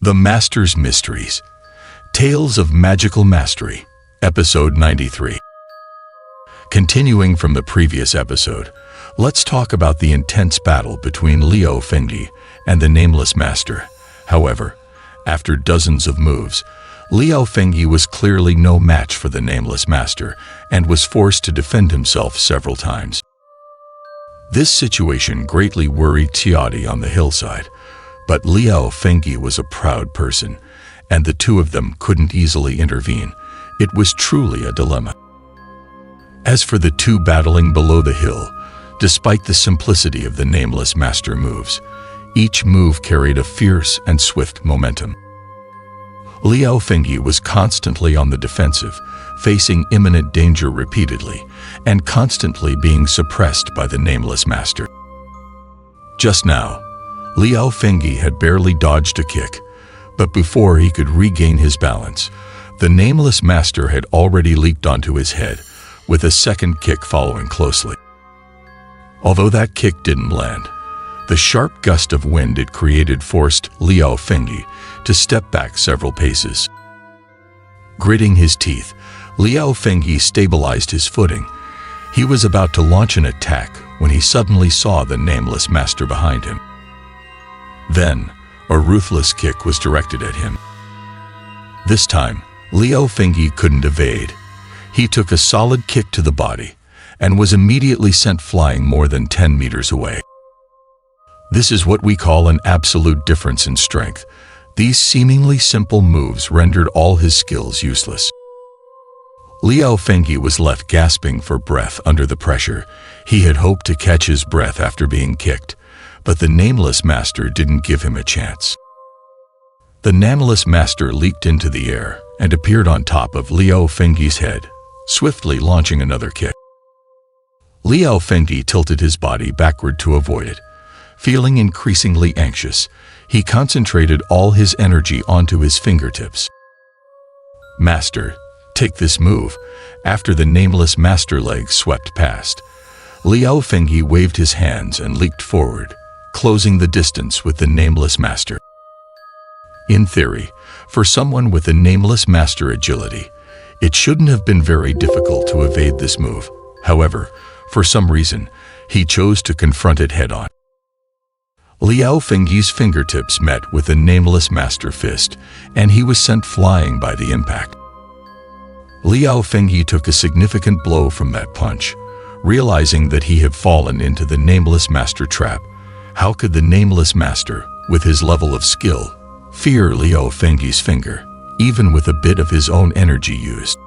The Master's Mysteries. Tales of Magical Mastery, Episode 93. Continuing from the previous episode, let's talk about the intense battle between Liu Fengyi and the Nameless Master. However, after dozens of moves, Liu Fengyi was clearly no match for the Nameless Master and was forced to defend himself several times. This situation greatly worried Tiadi on the hillside, but Liu Fengyi was a proud person, and the two of them couldn't easily intervene. It was truly a dilemma. As for the two battling below the hill, despite the simplicity of the Nameless Master moves, each move carried a fierce and swift momentum. Liu Fengyi was constantly on the defensive, facing imminent danger repeatedly, and constantly being suppressed by the Nameless Master. Just now, Liu Fengyi had barely dodged a kick, but before he could regain his balance, the Nameless Master had already leaped onto his head, with a second kick following closely. Although that kick didn't land, the sharp gust of wind it created forced Liu Fengyi to step back several paces. Gritting his teeth, Liu Fengyi stabilized his footing. He was about to launch an attack when he suddenly saw the Nameless Master behind him. Then, a ruthless kick was directed at him. This time, Liu Fengyi couldn't evade. He took a solid kick to the body and was immediately sent flying more than 10 meters away. This is what we call an absolute difference in strength. These seemingly simple moves rendered all his skills useless. Liu Fengyi was left gasping for breath under the pressure. He had hoped to catch his breath after being kicked, but the Nameless Master didn't give him a chance. The Nameless Master leaped into the air and appeared on top of Liu Fengyi's head, swiftly launching another kick. Liu Fengyi tilted his body backward to avoid it. Feeling increasingly anxious, he concentrated all his energy onto his fingertips. "Master, take this move." After the Nameless Master leg swept past, Liu Fengyi waved his hands and leaped forward, closing the distance with the Nameless Master. In theory, for someone with the Nameless Master agility, it shouldn't have been very difficult to evade this move. However, for some reason, he chose to confront it head-on. Liu Fengyi's fingertips met with the Nameless Master fist, and he was sent flying by the impact. Liu Fengyi took a significant blow from that punch, realizing that he had fallen into the Nameless Master trap. How could the Nameless Master, with his level of skill, fear Liu Fengyi's finger, even with a bit of his own energy used?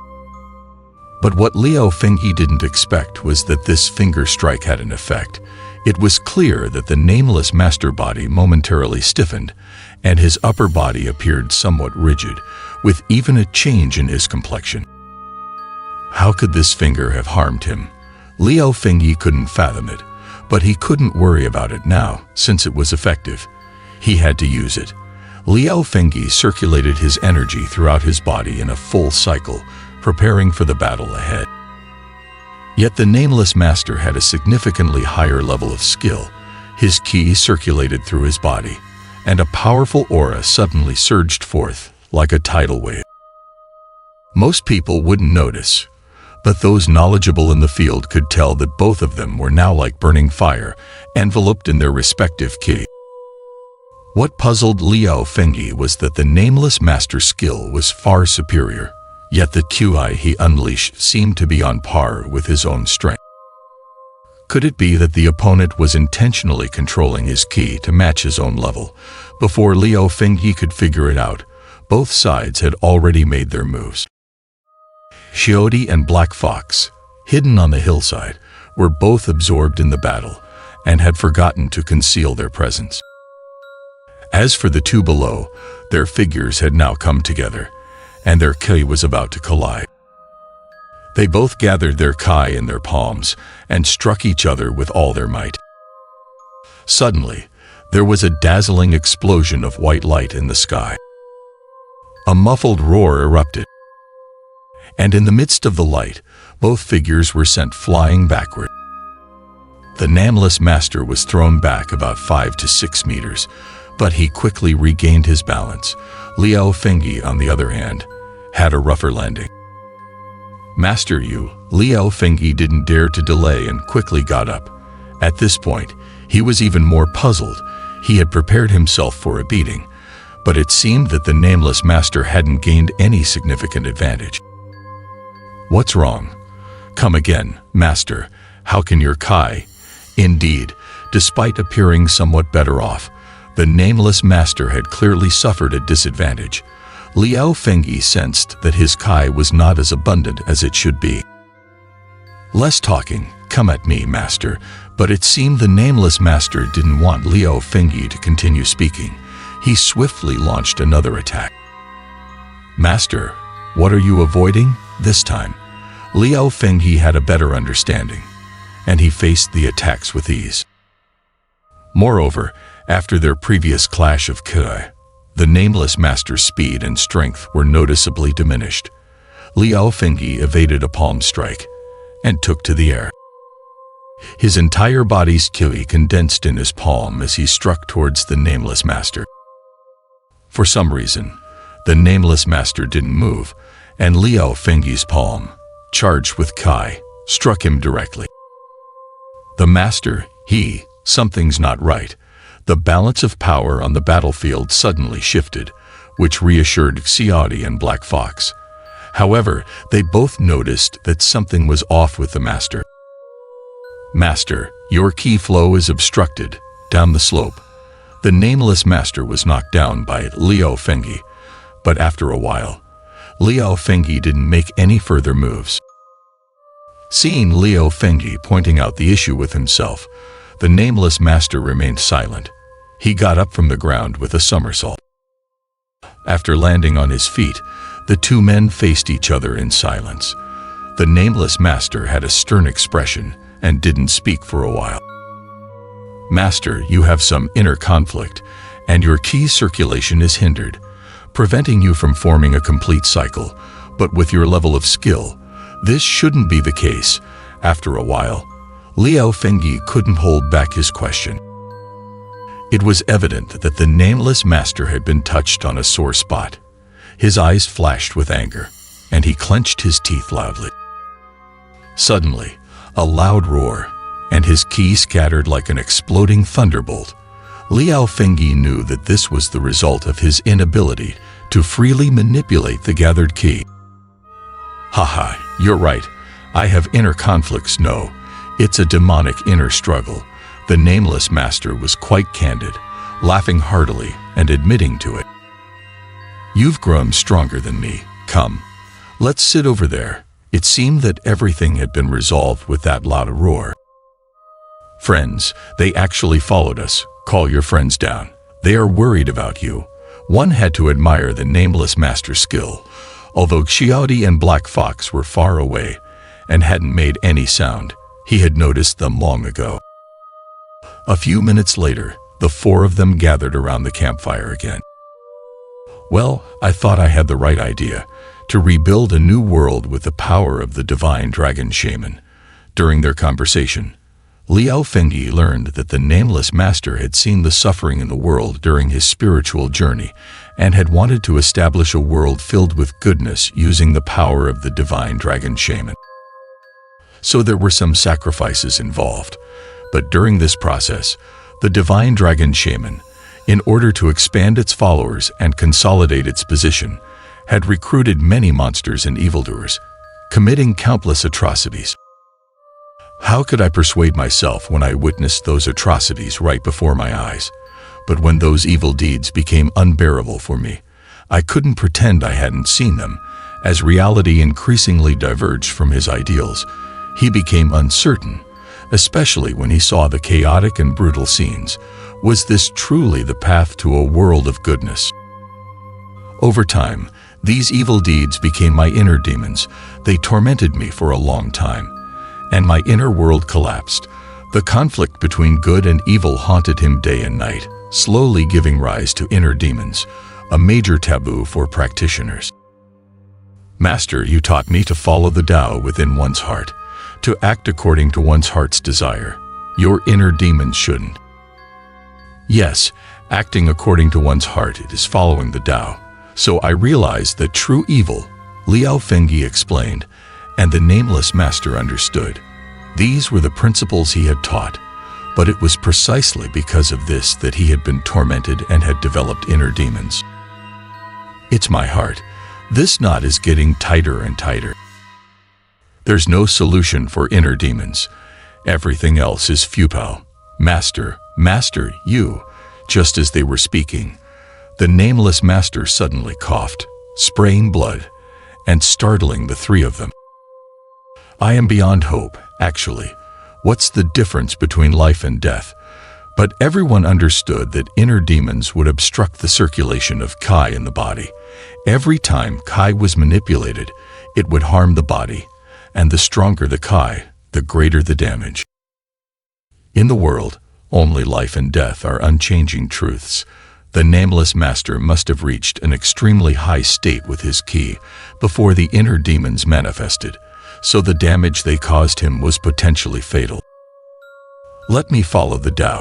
But what Liu Fengyi didn't expect was that this finger strike had an effect. It was clear that the Nameless Master body momentarily stiffened, and his upper body appeared somewhat rigid, with even a change in his complexion. How could this finger have harmed him? Liu Fengyi couldn't fathom it, but he couldn't worry about it now, since it was effective. He had to use it. Liu Fengyi circulated his energy throughout his body in a full cycle, preparing for the battle ahead. Yet the Nameless Master had a significantly higher level of skill. His ki circulated through his body, and a powerful aura suddenly surged forth, like a tidal wave. Most people wouldn't notice, but those knowledgeable in the field could tell that both of them were now like burning fire, enveloped in their respective ki. What puzzled Liu Fengyi was that the Nameless Master's skill was far superior, yet the QI he unleashed seemed to be on par with his own strength. Could it be that the opponent was intentionally controlling his ki to match his own level? Before Liu Fengyi could figure it out, both sides had already made their moves. Xiodi and Black Fox, hidden on the hillside, were both absorbed in the battle and had forgotten to conceal their presence. As for the two below, their figures had now come together, and their ki was about to collide. They both gathered their ki in their palms and struck each other with all their might. Suddenly, there was a dazzling explosion of white light in the sky. A muffled roar erupted, and in the midst of the light, both figures were sent flying backward. The Nameless Master was thrown back about 5 to 6 meters, But he quickly regained his balance. Liao Fengyi, on the other hand, had a rougher landing. Master you, Liao Fengyi didn't dare to delay and quickly got up. At this point, he was even more puzzled. He had prepared himself for a beating, but it seemed that the nameless master hadn't gained any significant advantage. What's wrong? Come again, master. How can your Kai? Indeed, despite appearing somewhat better off, the nameless master had clearly suffered a disadvantage. Liao Fengyi sensed that his Kai was not as abundant as it should be. Less talking, come at me, master. But it seemed the nameless master didn't want Liao Fengyi to continue speaking. He swiftly launched another attack. Master, what are you avoiding this time? Liao Fengyi had a better understanding, and he faced the attacks with ease. Moreover, after their previous clash of Kai, the nameless master's speed and strength were noticeably diminished. Liao Fengyi evaded a palm strike and took to the air. His entire body's Qi condensed in his palm as he struck towards the nameless master. For some reason, the nameless master didn't move, and Liao Fengyi's palm, charged with Qi, struck him directly. The master, something's not right. The balance of power on the battlefield suddenly shifted, which reassured Xiaodi and Black Fox. However, they both noticed that something was off with the master. Master, your Qi flow is obstructed, down the slope. The nameless master was knocked down by Liao Fengyi, but after a while, Liao Fengyi didn't make any further moves. Seeing Liao Fengyi pointing out the issue with himself, the nameless master remained silent. He got up from the ground with a somersault. After landing on his feet, the two men faced each other in silence. The nameless master had a stern expression and didn't speak for a while. Master, you have some inner conflict, and your Qi circulation is hindered, preventing you from forming a complete cycle. But with your level of skill, this shouldn't be the case. After a while, Liao Fengyi couldn't hold back his question. It was evident that the nameless master had been touched on a sore spot. His eyes flashed with anger, and he clenched his teeth loudly. Suddenly, a loud roar, and his Qi scattered like an exploding thunderbolt. Liao Fengyi knew that this was the result of his inability to freely manipulate the gathered Qi. Haha, you're right. I have inner conflicts, no. It's a demonic inner struggle. The nameless master was quite candid, laughing heartily and admitting to it. You've grown stronger than me. Come, let's sit over there. It seemed that everything had been resolved with that loud roar. Friends, they actually followed us. Call your friends down. They are worried about you. One had to admire the nameless master's skill. Although Xiaodi and Black Fox were far away and hadn't made any sound, he had noticed them long ago. A few minutes later, the four of them gathered around the campfire again. Well, I thought I had the right idea, to rebuild a new world with the power of the divine dragon shaman. During their conversation, Liao Fengyi learned that the nameless master had seen the suffering in the world during his spiritual journey and had wanted to establish a world filled with goodness using the power of the divine dragon shaman. So there were some sacrifices involved, but during this process, the divine dragon shaman, in order to expand its followers and consolidate its position, had recruited many monsters and evildoers, committing countless atrocities. How could I persuade myself when I witnessed those atrocities right before my eyes? But when those evil deeds became unbearable for me, I couldn't pretend I hadn't seen them. As reality increasingly diverged from his ideals, he became uncertain, especially when he saw the chaotic and brutal scenes. Was this truly the path to a world of goodness? Over time, these evil deeds became my inner demons. They tormented me for a long time, and my inner world collapsed. The conflict between good and evil haunted him day and night, slowly giving rise to inner demons, a major taboo for practitioners. Master, you taught me to follow the Tao within one's heart, to act according to one's heart's desire. Your inner demons shouldn't. Yes, Acting according to one's heart, it is following the Tao. So I realized that true evil, Liao Fengyi explained, and the nameless master understood. These were the principles he had taught, but it was precisely because of this that he had been tormented and had developed inner demons. It's my heart. This knot is getting tighter and tighter. There's no solution for inner demons. Everything else is futile. Master, master, you. Just as they were speaking, the nameless master suddenly coughed, spraying blood, and startling the three of them. I am beyond hope, actually. What's the difference between life and death? But everyone understood that inner demons would obstruct the circulation of Kai in the body. Every time Kai was manipulated, it would harm the body, and the stronger the Kai, the greater the damage. In the world, only life and death are unchanging truths. The nameless master must have reached an extremely high state with his ki before the inner demons manifested, so the damage they caused him was potentially fatal. Let me follow the Tao.